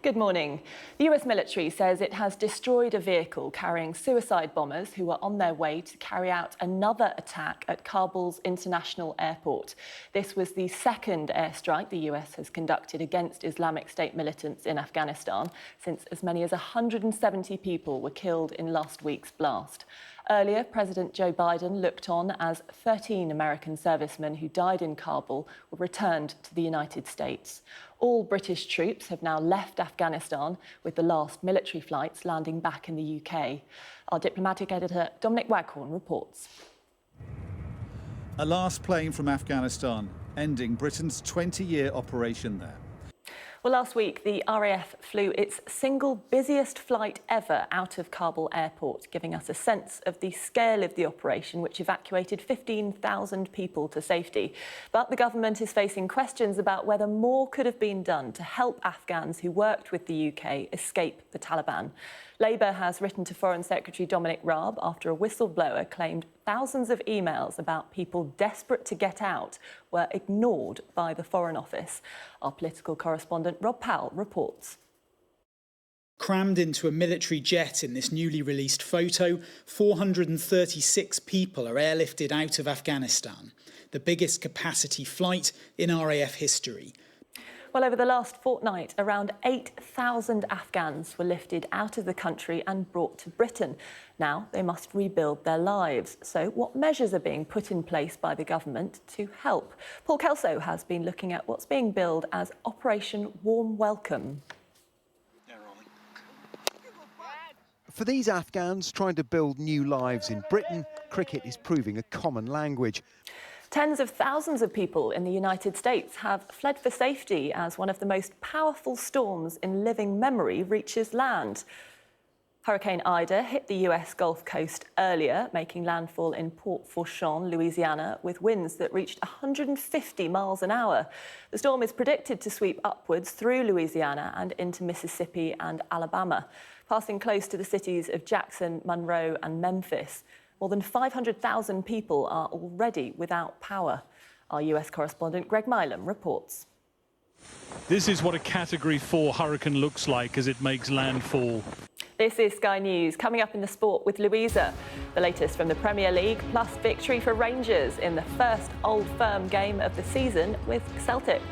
Good morning. The US military says it has destroyed a vehicle carrying suicide bombers who were on their way to carry out another attack at Kabul's international airport. This was the second airstrike the US has conducted against Islamic State militants in Afghanistan since as many as 170 people were killed in last week's blast. Earlier, President Joe Biden looked on as 13 American servicemen who died in Kabul were returned to the United States. All British troops have now left Afghanistan, with the last military flights landing back in the UK. Our diplomatic editor, Dominic Waghorn, reports. A last plane from Afghanistan, ending Britain's 20-year operation there. Well, last week, the RAF flew its single busiest flight ever out of Kabul airport, giving us a sense of the scale of the operation, which evacuated 15,000 people to safety. But the government is facing questions about whether more could have been done to help Afghans who worked with the UK escape the Taliban. Labour has written to Foreign Secretary Dominic Raab after a whistleblower claimed thousands of emails about people desperate to get out were ignored by the Foreign Office. Our political correspondent Rob Powell reports. Crammed into a military jet in this newly released photo, 436 people are airlifted out of Afghanistan, the biggest capacity flight in RAF history. Well, over the last fortnight, around 8,000 Afghans were lifted out of the country and brought to Britain. Now they must rebuild their lives. So what measures are being put in place by the government to help? Paul Kelso has been looking at what's being billed as Operation Warm Welcome. For these Afghans trying to build new lives in Britain, cricket is proving a common language. Tens of thousands of people in the United States have fled for safety as one of the most powerful storms in living memory reaches land. Hurricane Ida hit the US Gulf Coast earlier, making landfall in Port Fourchon, Louisiana, with winds that reached 150 miles an hour. The storm is predicted to sweep upwards through Louisiana and into Mississippi and Alabama, passing close to the cities of Jackson, Monroe and Memphis. More than 500,000 people are already without power. Our US correspondent Greg Milam reports. This is what a Category 4 hurricane looks like as it makes landfall. This is Sky News. Coming up in the sport with Louisa. The latest from the Premier League, plus victory for Rangers in the first Old Firm game of the season with Celtic.